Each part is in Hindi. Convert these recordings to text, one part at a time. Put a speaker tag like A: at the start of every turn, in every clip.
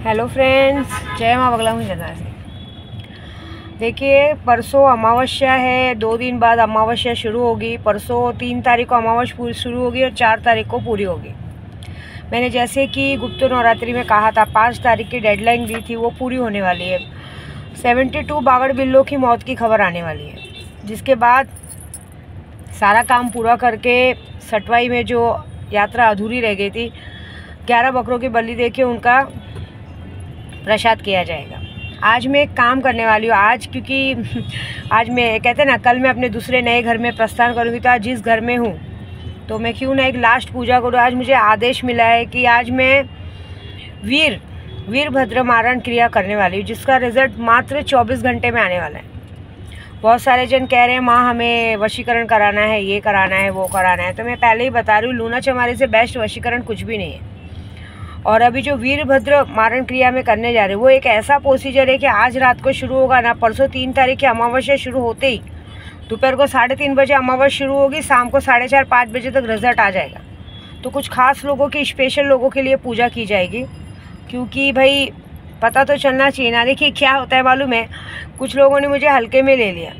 A: हेलो फ्रेंड्स, जय माँ बगला हूँ जगह से। देखिए, परसों अमावस्या है, 2 दिन बाद अमावस्या शुरू होगी। परसों 3 तारीख को अमावस्या शुरू होगी और 4 तारीख को पूरी होगी। मैंने जैसे कि गुप्त नवरात्रि में कहा था 5 तारीख की डेडलाइन दी थी, वो पूरी होने वाली है। 72 बागड़ बिल्लों की मौत की खबर आने वाली है, जिसके बाद सारा काम पूरा करके सटवाई में जो यात्रा अधूरी रह गई थी, 11 बकरों की बलि देके उनका प्रसाद किया जाएगा। आज मैं एक काम करने वाली हूँ आज, क्योंकि आज मैं कहते हैं ना, कल मैं अपने दूसरे नए घर में प्रस्थान करूँगी, तो आज जिस घर में हूँ तो मैं क्यों ना एक लास्ट पूजा करूँ। आज मुझे आदेश मिला है कि आज मैं वीरभद्र मारण क्रिया करने वाली हूँ, जिसका रिजल्ट मात्र 24 घंटे में आने वाला है। बहुत सारे जन कह रहे हैं माँ हमें वशीकरण कराना है, ये कराना है, वो कराना है। तो मैं पहले ही बता रही हूँ, लूना चमारी से बेस्ट वशीकरण कुछ भी नहीं है। और अभी जो वीरभद्र मारण क्रिया में करने जा रहे हैं, वो एक ऐसा प्रोसीजर है कि आज रात को शुरू होगा ना, परसों 3 तारीख की अमावस्या शुरू होते ही दोपहर को 3:30 बजे अमावस्या शुरू होगी, शाम को 4:30-5 बजे तक रिजल्ट आ जाएगा। तो कुछ खास लोगों की, स्पेशल लोगों के लिए पूजा की जाएगी, क्योंकि भाई पता तो चलना चाहिए ना। देखिए क्या होता है मालूम है, कुछ लोगों ने मुझे हल्के में ले लिया।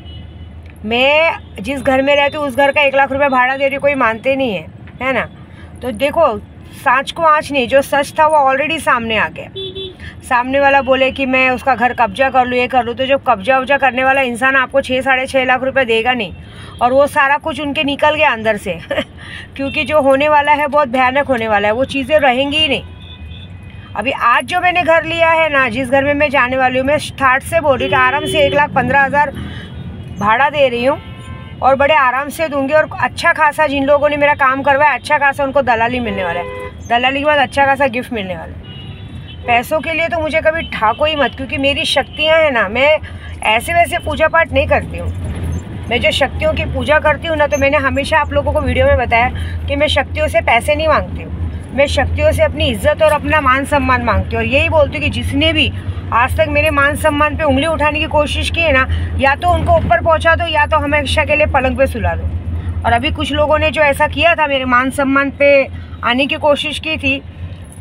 A: मैं जिस घर में रहती हूँ उस घर का 1 लाख रुपये भाड़ा दे रही हूँ, कोई मानते नहीं है ना। तो देखो, सांच को आँच नहीं, जो सच था वो ऑलरेडी सामने आ गया। सामने वाला बोले कि मैं उसका घर कब्जा कर लूँ, ये कर लूँ, तो जब कब्जा उब्जा करने वाला इंसान आपको 6-6.5 लाख रुपए देगा नहीं, और वो सारा कुछ उनके निकल गया अंदर से क्योंकि जो होने वाला है बहुत भयानक होने वाला है, वो चीज़ें रहेंगी ही नहीं। अभी आज जो मैंने घर लिया है ना, जिस घर में मैं जाने वाली हूँ, मैं स्टार्ट से बोल रही थी आराम से 1,15,000 भाड़ा दे रही हूँ, और बड़े आराम से दूंगी। और अच्छा खासा जिन लोगों ने मेरा काम करवाया, अच्छा खासा उनको दलाली मिलने वाला है। दलाली के बाद अच्छा खासा गिफ्ट मिलने वाला है। पैसों के लिए तो मुझे कभी ठाको ही मत, क्योंकि मेरी शक्तियाँ हैं ना, मैं ऐसे वैसे पूजा पाठ नहीं करती हूँ। मैं जो शक्तियों की पूजा करती हूँ ना, तो मैंने हमेशा आप लोगों को वीडियो में बताया कि मैं शक्तियों से पैसे नहीं मांगती हूँ, मैं शक्तियों से अपनी इज्जत और अपना मान सम्मान मांगती हूँ। और यही बोलती हूँ कि जिसने भी आज तक मेरे मान सम्मान पे उंगली उठाने की कोशिश की है ना, या तो उनको ऊपर पहुँचा दो, या तो हमेशा के लिए पलंग पे सुला दो। और अभी कुछ लोगों ने जो ऐसा किया था, मेरे मान सम्मान पे आने की कोशिश की थी,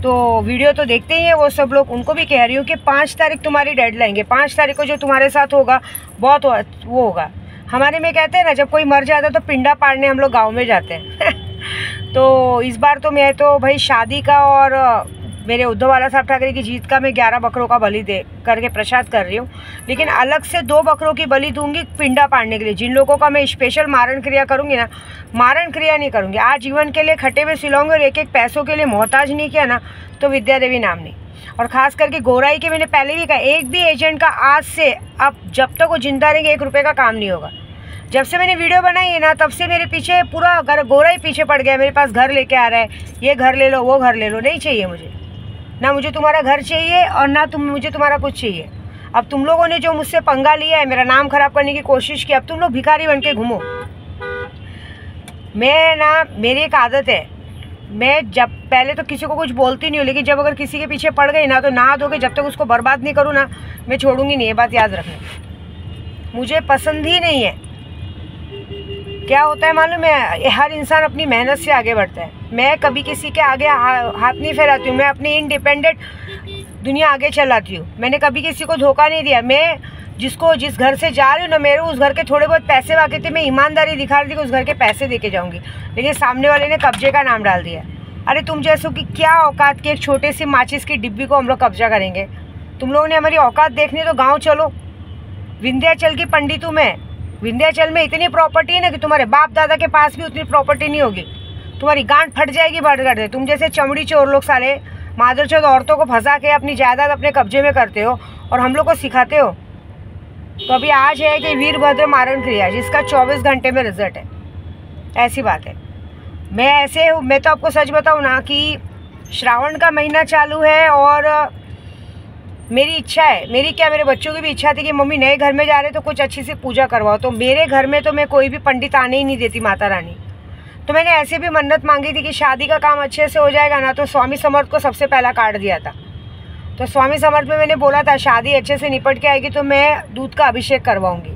A: तो वीडियो तो देखते ही हैं वो सब लोग। उनको भी कह रही हूँ कि 5 तारीख तुम्हारी डेडलाइन है, 5 तारीख को जो तुम्हारे साथ होगा बहुत वो होगा। हमारे में कहते हैं ना, जब कोई मर जाता है तो पिंडा पाड़ने हम लोग गाँव में जाते हैं तो इस बार तो मैं तो भाई शादी का और मेरे उद्धव वाला साहब ठाकरे की जीत का मैं 11 बकरों का बलि दे करके प्रसाद कर रही हूँ, लेकिन अलग से 2 बकरों की बलि दूंगी पिंडा पाड़ने के लिए। जिन लोगों का मैं स्पेशल मारण क्रिया करूँगी ना, मारण क्रिया नहीं करूँगी, आजीवन के लिए खट्टे में सिलाऊंगी, और एक पैसों के लिए मोहताज नहीं किया ना, तो विद्या देवी नाम नहीं। और ख़ास करके गोराई के मैंने पहले भी कहा, एक भी एजेंट का आज से अब जब तक वो जिंदा रहेंगे 1 रुपये का काम नहीं होगा। जब से मैंने वीडियो बनाई है ना, तब से मेरे पीछे पूरा गोरा ही पीछे पड़ गया। मेरे पास घर लेके आ रहा है, ये घर ले लो, वो घर ले लो। नहीं चाहिए मुझे, ना मुझे तुम्हारा घर चाहिए और ना मुझे तुम्हारा कुछ चाहिए। अब तुम लोगों ने जो मुझसे पंगा लिया है, मेरा नाम खराब करने की कोशिश की, अब तुम लोग भिखारी बन के घूमो। मैं ना, मेरी एक आदत है, मैं जब पहले तो किसी को कुछ बोलती नहीं हूँ, लेकिन जब अगर किसी के पीछे पड़ गई ना, तो ना धो के जब तक उसको बर्बाद नहीं करूँ ना, मैं छोड़ूंगी नहीं। ये बात याद रखना, मुझे पसंद ही नहीं है। क्या होता है मालूम है, हर इंसान अपनी मेहनत से आगे बढ़ता है। मैं कभी किसी के आगे हाथ नहीं फैलाती हूँ, मैं अपनी इंडिपेंडेंट दुनिया आगे चलाती हूँ। मैंने कभी किसी को धोखा नहीं दिया। मैं जिस घर से जा रही हूँ ना, मेरे उस घर के थोड़े बहुत पैसे बाकी थे, मैं ईमानदारी दिखा रही थी कि उस घर के पैसे दे के जाऊँगी, लेकिन सामने वाले ने कब्जे का नाम डाल दिया। अरे तुम जैसों की क्या औकात की एक छोटे सी माचिस की डिब्बी को हम लोग कब्जा करेंगे? तुम लोगों ने हमारी औकात देखनी तो गाँव चलो। विंध्याचल की पंडित हूँ मैं। विंध्याचल में इतनी प्रॉपर्टी है ना कि तुम्हारे बाप दादा के पास भी उतनी प्रॉपर्टी नहीं होगी। तुम्हारी गांठ फट जाएगी बढ़ दे। तुम जैसे चमड़ी चोर लोग साले मादरचोद औरतों को फंसा के अपनी जायदाद अपने कब्जे में करते हो और हम लोग को सिखाते हो। तो अभी आज है कि वीरभद्र मारण क्रिया, जिसका 24 घंटे में रिजल्ट है। ऐसी बात है। मैं तो आपको सच बताऊँ ना कि श्रावण का महीना चालू है, और मेरी इच्छा है, मेरे बच्चों की भी इच्छा थी कि मम्मी नए घर में जा रहे तो कुछ अच्छी सी पूजा करवाओ। तो मेरे घर में तो मैं कोई भी पंडित आने ही नहीं देती, माता रानी। तो मैंने ऐसे भी मन्नत मांगी थी कि शादी का काम अच्छे से हो जाएगा ना, तो स्वामी समर्थ को सबसे पहला कार्ड दिया था। तो स्वामी समर्थ में मैंने बोला था शादी अच्छे से निपट के आएगी तो मैं दूध का अभिषेक करवाऊँगी।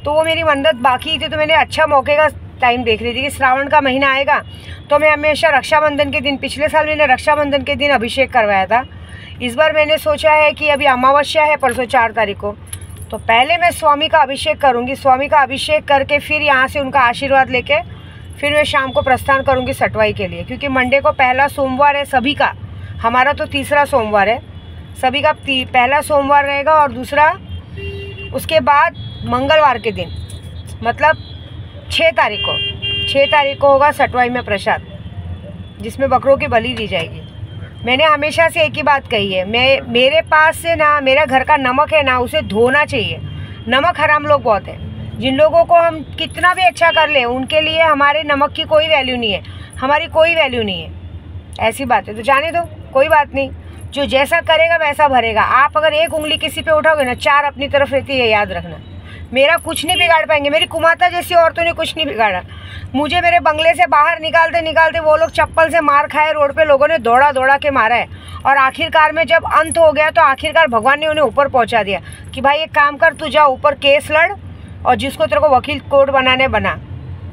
A: तो वो मेरी मन्नत बाकी थी, तो मैंने अच्छा मौके का टाइम देख रही थी कि श्रावण का महीना आएगा तो मैं हमेशा रक्षाबंधन के दिन, पिछले साल मैंने रक्षाबंधन के दिन अभिषेक करवाया था। इस बार मैंने सोचा है कि अभी अमावस्या है परसों 4 तारीख को, तो पहले मैं स्वामी का अभिषेक करूँगी। स्वामी का अभिषेक करके फिर यहाँ से उनका आशीर्वाद लेके फिर मैं शाम को प्रस्थान करूँगी सटवाई के लिए, क्योंकि मंडे को पहला सोमवार है सभी का। हमारा तो तीसरा सोमवार है, सभी का पहला सोमवार रहेगा। और दूसरा उसके बाद मंगलवार के दिन मतलब 6 तारीख को होगा सटवाई में प्रसाद, जिसमें बकरों की बलि दी जाएगी। मैंने हमेशा से एक ही बात कही है, मेरे पास से ना मेरा घर का नमक है ना, उसे धोना चाहिए। नमक हराम लोग बहुत हैं, जिन लोगों को हम कितना भी अच्छा कर ले उनके लिए हमारे नमक की कोई वैल्यू नहीं है, हमारी कोई वैल्यू नहीं है। ऐसी बात है तो जाने दो, कोई बात नहीं। जो जैसा करेगा वैसा भरेगा। आप अगर एक उंगली किसी पे उठाओगे ना, 4 अपनी तरफ रहती है, याद रखना। मेरा कुछ नहीं बिगाड़ पाएंगे, मेरी कुमाता जैसी औरतों ने कुछ नहीं बिगाड़ा। मुझे मेरे बंगले से बाहर निकालते वो लोग चप्पल से मार खाए, रोड पे लोगों ने दौड़ा के मारा है। और आखिरकार में जब अंत हो गया तो आखिरकार भगवान ने उन्हें ऊपर पहुंचा दिया कि भाई एक काम कर, तू जा ऊपर केस लड़ और जिसको तेरे को वकील कोर्ट बनाने बना।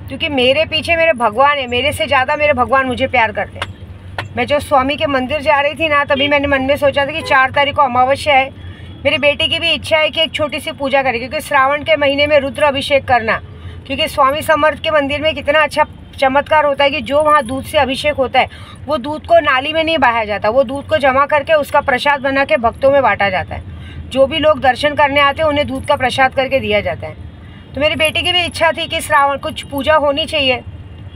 A: क्योंकि मेरे पीछे मेरे भगवान है, मेरे से ज़्यादा मेरे भगवान मुझे प्यार करते हैं। मैं जो स्वामी के मंदिर जा रही थी ना, तभी मैंने मन में सोचा था कि 4 तारीख को अमावस्या है। मेरी बेटी की भी इच्छा है कि एक छोटी सी पूजा करें, क्योंकि श्रावण के महीने में रुद्र अभिषेक करना, क्योंकि स्वामी समर्थ के मंदिर में कितना अच्छा चमत्कार होता है कि जो वहाँ दूध से अभिषेक होता है वो दूध को नाली में नहीं बहाया जाता, वो दूध को जमा करके उसका प्रसाद बना के भक्तों में बांटा जाता है। जो भी लोग दर्शन करने आते हैं उन्हें दूध का प्रसाद करके दिया जाता है। तो मेरी बेटी की भी इच्छा थी कि श्रावण कुछ पूजा होनी चाहिए,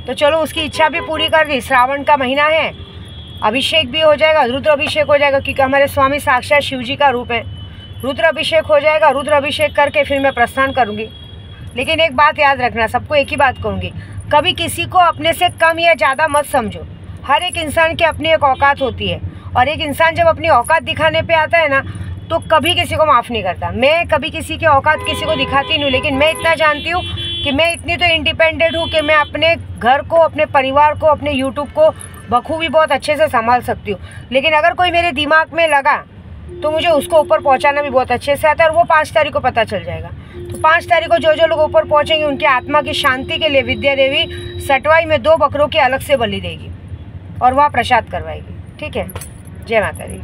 A: तो चलो उसकी इच्छा भी पूरी कर दी। श्रावण का महीना है, अभिषेक भी हो जाएगा, रुद्र अभिषेक हो जाएगा, क्योंकि हमारे स्वामी साक्षात शिव जी का रूप है। रुद्र अभिषेक हो जाएगा, रुद्र अभिषेक करके फिर मैं प्रस्थान करूँगी। लेकिन एक बात याद रखना, सबको एक ही बात कहूँगी, कभी किसी को अपने से कम या ज़्यादा मत समझो। हर एक इंसान की अपनी एक औकात होती है, और एक इंसान जब अपनी औकात दिखाने पे आता है ना, तो कभी किसी को माफ़ नहीं करता। मैं कभी किसी की औकात किसी को दिखाती नहीं, लेकिन मैं इतना जानती हूँ कि मैं इतनी तो इंडिपेंडेंट हूँ कि मैं अपने घर को, अपने परिवार को, अपने यूट्यूब को बखूबी बहुत अच्छे से संभाल सकती हूँ। लेकिन अगर कोई मेरे दिमाग में लगा तो मुझे उसको ऊपर पहुँचाना भी बहुत अच्छे से आता है, और वो 5 तारीख को पता चल जाएगा। तो 5 तारीख को जो लोग ऊपर पहुँचेंगे उनकी आत्मा की शांति के लिए विद्या देवी सटवाई में 2 बकरों की अलग से बलि देगी और वहाँ प्रसाद करवाएगी। ठीक है, जय माता दी।